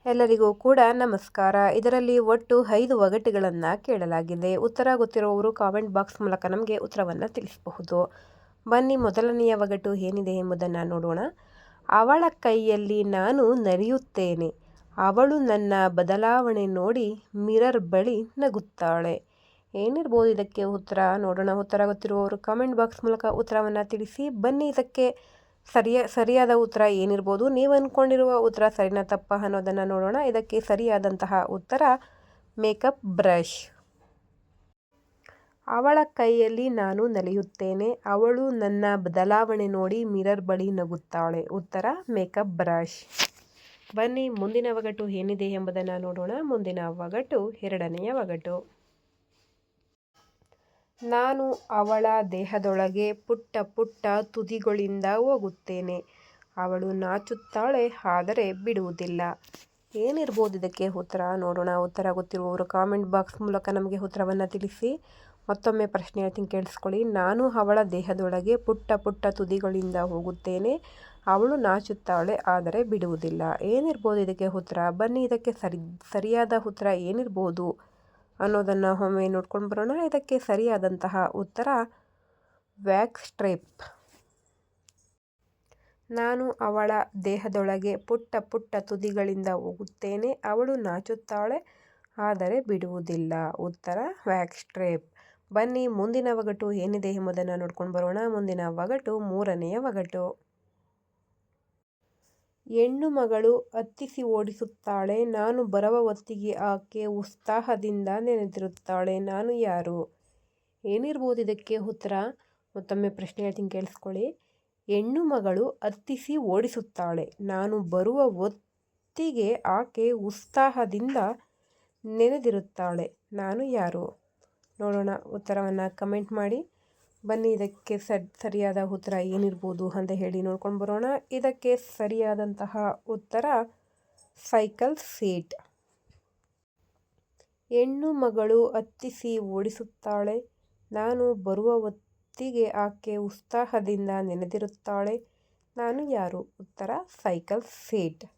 ಎಲ್ಲರಿಗೂ ಕೂಡ ನಮಸ್ಕಾರ. ಇದರಲ್ಲಿ ಒಟ್ಟು 5 ಒಗಟುಗಳನ್ನು ಕೇಳಲಾಗಿದೆ. ಉತ್ತರ ಗೊತ್ತಿರುವವರು ಕಾಮೆಂಟ್ ಬಾಕ್ಸ್ ಮೂಲಕ ನಮಗೆ ಉತ್ತರವನ್ನು ತಿಳಿಸಬಹುದು. ಬನ್ನಿ, ಮೊದಲನೆಯ ಒಗಟು ಏನಿದೆ ಎಂಬುದನ್ನು ನೋಡೋಣ. ಅವಳ ಕೈಯಲ್ಲಿ ನಾನು ನಲಿಯುತ್ತೇನೆ, ಅವಳು ನನ್ನ ಬದಲಾವಣೆ ನೋಡಿ ಮಿರರ್ ಬಳಿ ನಗುತ್ತಾಳೆ. ಏನಿರ್ಬೋದು ಇದಕ್ಕೆ ಉತ್ತರ? ನೋಡೋಣ. ಉತ್ತರ ಗೊತ್ತಿರುವವರು ಕಾಮೆಂಟ್ ಬಾಕ್ಸ್ ಮೂಲಕ ಉತ್ತರವನ್ನು ತಿಳಿಸಿ. ಬನ್ನಿ, ಇದಕ್ಕೆ ಸರಿಯಾದ ಉತ್ತರ ಏನಿರ್ಬೋದು? ನೀವು ಅಂದ್ಕೊಂಡಿರುವ ಉತ್ತರ ಸರಿನಾ ತಪ್ಪಾ ಅನ್ನೋದನ್ನು ನೋಡೋಣ. ಇದಕ್ಕೆ ಸರಿಯಾದಂತಹ ಉತ್ತರ ಮೇಕಪ್ ಬ್ರಷ್. ಅವಳ ಕೈಯಲ್ಲಿ ನಾನು ನಲಿಯುತ್ತೇನೆ, ಅವಳು ನನ್ನ ಬದಲಾವಣೆ ನೋಡಿ ಮಿರರ್ ಬಳಿ ನಗುತ್ತಾಳೆ. ಉತ್ತರ ಮೇಕಪ್ ಬ್ರಷ್. ಬನ್ನಿ, ಮುಂದಿನ ಒಗಟು ಏನಿದೆ ಎಂಬುದನ್ನು ನೋಡೋಣ. ಮುಂದಿನ ಒಗಟು ಎರಡನೆಯ ಒಗಟು. ನಾನು ಅವಳ ದೇಹದೊಳಗೆ ಪುಟ್ಟ ಪುಟ್ಟ ತುದಿಗಳಿಂದ ಹೋಗುತ್ತೇನೆ, ಅವಳು ನಾಚುತ್ತಾಳೆ ಆದರೆ ಬಿಡುವುದಿಲ್ಲ. ಏನಿರ್ಬೋದು ಇದಕ್ಕೆ ಉತ್ತರ? ನೋಡೋಣ. ಉತ್ತರ ಗೊತ್ತಿರುವವರು ಕಾಮೆಂಟ್ ಬಾಕ್ಸ್ ಮೂಲಕ ನಮಗೆ ಉತ್ತರವನ್ನು ತಿಳಿಸಿ. ಮತ್ತೊಮ್ಮೆ ಪ್ರಶ್ನೆ ಹೇಳ್ತೀನಿ, ಕೇಳಿಸ್ಕೊಳ್ಳಿ. ನಾನು ಅವಳ ದೇಹದೊಳಗೆ ಪುಟ್ಟ ಪುಟ್ಟ ತುದಿಗಳಿಂದ ಹೋಗುತ್ತೇನೆ, ಅವಳು ನಾಚುತ್ತಾಳೆ ಆದರೆ ಬಿಡುವುದಿಲ್ಲ. ಏನಿರ್ಬೋದು ಇದಕ್ಕೆ ಉತ್ತರ? ಬನ್ನಿ, ಇದಕ್ಕೆ ಸರಿಯಾದ ಉತ್ತರ ಏನಿರ್ಬೋದು ಅನ್ನೋದನ್ನು ಒಮ್ಮೆ ನೋಡ್ಕೊಂಡು ಬರೋಣ. ಇದಕ್ಕೆ ಸರಿಯಾದಂತಹ ಉತ್ತರ ವ್ಯಾಕ್ಸ್ ಸ್ಟ್ರಿಪ್. ನಾನು ಅವಳ ದೇಹದೊಳಗೆ ಪುಟ್ಟ ಪುಟ್ಟ ತುದಿಗಳಿಂದ ಹೋಗುತ್ತೇನೆ, ಅವಳು ನಾಚುತ್ತಾಳೆ ಆದರೆ ಬಿಡುವುದಿಲ್ಲ. ಉತ್ತರ ವ್ಯಾಕ್ಸ್ ಸ್ಟ್ರಿಪ್. ಬನ್ನಿ, ಮುಂದಿನ ಒಗಟು ಏನಿದೆ ಎಂಬುದನ್ನು ನೋಡ್ಕೊಂಡು ಬರೋಣ. ಮುಂದಿನ ಒಗಟು ಮೂರನೆಯ ಒಗಟು. ಹೆಣ್ಣು ಮಗಳು ಹತ್ತಿಸಿ ಓಡಿಸುತ್ತಾಳೆ, ನಾನು ಬರುವ ಹೊತ್ತಿಗೆ ಆಕೆ ಉತ್ಸಾಹದಿಂದ ನೆನೆದಿರುತ್ತಾಳೆ, ನಾನು ಯಾರು? ಏನಿರ್ಬೋದು ಇದಕ್ಕೆ ಉತ್ತರ? ಮತ್ತೊಮ್ಮೆ ಪ್ರಶ್ನೆ ಹೇಳ್ತೀನಿ, ಕೇಳಿಸ್ಕೊಳ್ಳಿ. ಹೆಣ್ಣು ಮಗಳು ಹತ್ತಿಸಿ ಓಡಿಸುತ್ತಾಳೆ, ನಾನು ಬರುವ ಹೊತ್ತಿಗೆ ಆಕೆ ಉತ್ಸಾಹದಿಂದ ನೆನೆದಿರುತ್ತಾಳೆ, ನಾನು ಯಾರು? ನೋಡೋಣ. ಉತ್ತರವನ್ನು ಕಮೆಂಟ್ ಮಾಡಿ. ಬನ್ನಿ, ಇದಕ್ಕೆ ಸರಿಯಾದ ಉತ್ತರ ಏನಿರ್ಬೋದು ಅಂತ ಹೇಳಿ ನೋಡ್ಕೊಂಡು ಬರೋಣ. ಇದಕ್ಕೆ ಸರಿಯಾದಂತಹ ಉತ್ತರ ಸೈಕಲ್ ಸೀಟ್. ಹೆಣ್ಣು ಮಗಳು ಹತ್ತಿಸಿ ಓಡಿಸುತ್ತಾಳೆ, ನಾನು ಬರುವ ಹೊತ್ತಿಗೆ ಆಕೆ ಉತ್ಸಾಹದಿಂದ ನೆನೆದಿರುತ್ತಾಳೆ, ನಾನು ಯಾರು? ಉತ್ತರ ಸೈಕಲ್ ಸೀಟ್.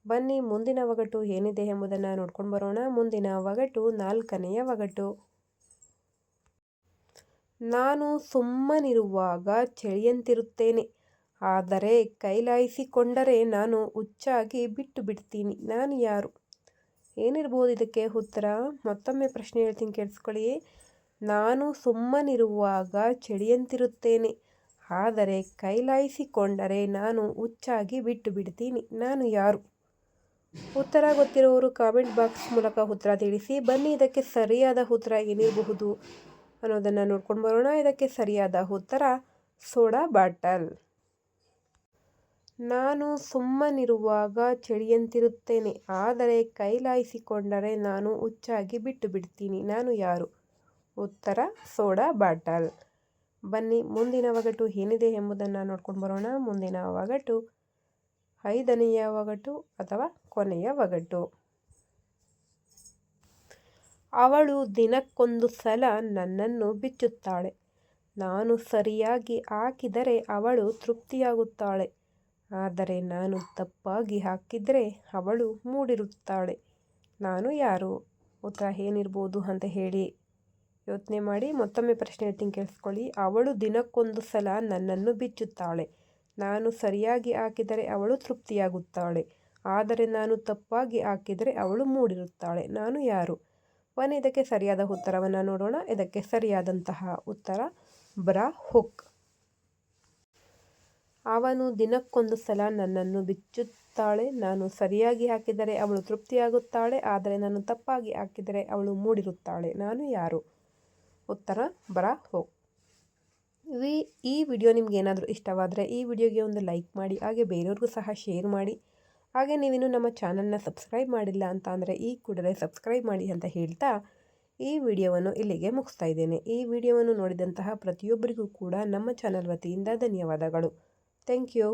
ಬನ್ನಿ, ಮುಂದಿನ ಒಗಟು ಏನಿದೆ ಎಂಬುದನ್ನು ನೋಡ್ಕೊಂಡು ಬರೋಣ. ಮುಂದಿನ ಒಗಟು ನಾಲ್ಕನೆಯ ಒಗಟು. ನಾನು ಸುಮ್ಮನಿರುವಾಗ ಚಳಿಯಂತಿರುತ್ತೇನೆ, ಆದರೆ ಕೈಲಾಯಿಸಿಕೊಂಡರೆ ನಾನು ಹುಚ್ಚಾಗಿ ಬಿಟ್ಟು ಬಿಡ್ತೀನಿ, ನಾನು ಯಾರು? ಏನಿರ್ಬೋದು ಇದಕ್ಕೆ ಉತ್ತರ? ಮತ್ತೊಮ್ಮೆ ಪ್ರಶ್ನೆ ಹೇಳ್ತೀನಿ, ಕೇಳಿಸ್ಕೊಳ್ಳಿ. ನಾನು ಸುಮ್ಮನಿರುವಾಗ ಚಳಿಯಂತಿರುತ್ತೇನೆ, ಆದರೆ ಕೈಲಾಯಿಸಿಕೊಂಡರೆ ನಾನು ಹುಚ್ಚಾಗಿ ಬಿಟ್ಟು ಬಿಡ್ತೀನಿ, ನಾನು ಯಾರು? ಉತ್ತರ ಗೊತ್ತಿರುವವರು ಕಾಮೆಂಟ್ ಬಾಕ್ಸ್ ಮೂಲಕ ಉತ್ತರ ತಿಳಿಸಿ. ಬನ್ನಿ, ಇದಕ್ಕೆ ಸರಿಯಾದ ಉತ್ತರ ಏನಿರಬಹುದು ಅನ್ನೋದನ್ನು ನೋಡ್ಕೊಂಡು ಬರೋಣ. ಇದಕ್ಕೆ ಸರಿಯಾದ ಉತ್ತರ ಸೋಡಾ ಬಾಟಲ್. ನಾನು ಸುಮ್ಮನಿರುವಾಗ ಚಳಿಯಂತಿರುತ್ತೇನೆ, ಆದರೆ ಕೈಲಾಯಿಸಿಕೊಂಡರೆ ನಾನು ಹುಚ್ಚಾಗಿ ಬಿಟ್ಟು ಬಿಡ್ತೀನಿ, ನಾನು ಯಾರು? ಉತ್ತರ ಸೋಡಾ ಬಾಟಲ್. ಬನ್ನಿ, ಮುಂದಿನ ಒಗಟು ಏನಿದೆ ಎಂಬುದನ್ನು ನೋಡ್ಕೊಂಡು ಬರೋಣ. ಮುಂದಿನ ಒಗಟು ಐದನೆಯ ಒಗಟು ಅಥವಾ ಕೊನೆಯ ಒಗಟು. ಅವಳು ದಿನಕ್ಕೊಂದು ಸಲ ನನ್ನನ್ನು ಬಿಚ್ಚುತ್ತಾಳೆ, ನಾನು ಸರಿಯಾಗಿ ಹಾಕಿದರೆ ಅವಳು ತೃಪ್ತಿಯಾಗುತ್ತಾಳೆ, ಆದರೆ ನಾನು ತಪ್ಪಾಗಿ ಹಾಕಿದರೆ ಅವಳು ಮೂಡಿರುತ್ತಾಳೆ, ನಾನು ಯಾರು? ಉತ್ತರ ಏನಿರ್ಬೋದು ಅಂತ ಹೇಳಿ ಯೋಚನೆ ಮಾಡಿ. ಮತ್ತೊಮ್ಮೆ ಪ್ರಶ್ನೆ ಹೇಳ್ತೀನಿ, ಕೇಳಿಸ್ಕೊಳ್ಳಿ. ಅವಳು ದಿನಕ್ಕೊಂದು ಸಲ ನನ್ನನ್ನು ಬಿಚ್ಚುತ್ತಾಳೆ, ನಾನು ಸರಿಯಾಗಿ ಹಾಕಿದರೆ ಅವಳು ತೃಪ್ತಿಯಾಗುತ್ತಾಳೆ, ಆದರೆ ನಾನು ತಪ್ಪಾಗಿ ಹಾಕಿದರೆ ಅವಳು ಮೂಡಿರುತ್ತಾಳೆ, ನಾನು ಯಾರು? ಬನ್ನಿ, ಇದಕ್ಕೆ ಸರಿಯಾದ ಉತ್ತರವನ್ನು ನೋಡೋಣ. ಇದಕ್ಕೆ ಸರಿಯಾದಂತಹ ಉತ್ತರ ಬ್ರಾ ಹುಕ್. ಅವನು ದಿನಕ್ಕೊಂದು ಸಲ ನನ್ನನ್ನು ಬಿಚ್ಚುತ್ತಾಳೆ, ನಾನು ಸರಿಯಾಗಿ ಹಾಕಿದರೆ ಅವಳು ತೃಪ್ತಿಯಾಗುತ್ತಾಳೆ, ಆದರೆ ನಾನು ತಪ್ಪಾಗಿ ಹಾಕಿದರೆ ಅವಳು ಮೂಡಿರುತ್ತಾಳೆ, ನಾನು ಯಾರು? ಉತ್ತರ ಬ್ರಾ ಹುಕ್. ಈ ವಿಡಿಯೋ ನಿಮ್ಗೆ ಏನಾದರೂ ಇಷ್ಟವಾದರೆ ಈ ವಿಡಿಯೋಗೆ ಒಂದು ಲೈಕ್ ಮಾಡಿ, ಹಾಗೆ ಬೇರೆಯವ್ರಿಗೂ ಸಹ ಶೇರ್ ಮಾಡಿ. ಹಾಗೆ ನೀವಿನ್ನೂ ನಮ್ಮ ಚಾನಲ್ನ ಸಬ್ಸ್ಕ್ರೈಬ್ ಮಾಡಿಲ್ಲ ಅಂತ ಅಂದರೆ ಈ ಕೂಡಲೇ ಸಬ್ಸ್ಕ್ರೈಬ್ ಮಾಡಿ ಅಂತ ಹೇಳ್ತಾ ಈ ವಿಡಿಯೋವನ್ನು ಇಲ್ಲಿಗೆ ಮುಗಿಸ್ತಾ ಇದ್ದೇನೆ. ಈ ವಿಡಿಯೋವನ್ನು ನೋಡಿದಂತಹ ಪ್ರತಿಯೊಬ್ಬರಿಗೂ ಕೂಡ ನಮ್ಮ ಚಾನಲ್ ವತಿಯಿಂದ ಧನ್ಯವಾದಗಳು. Thank you.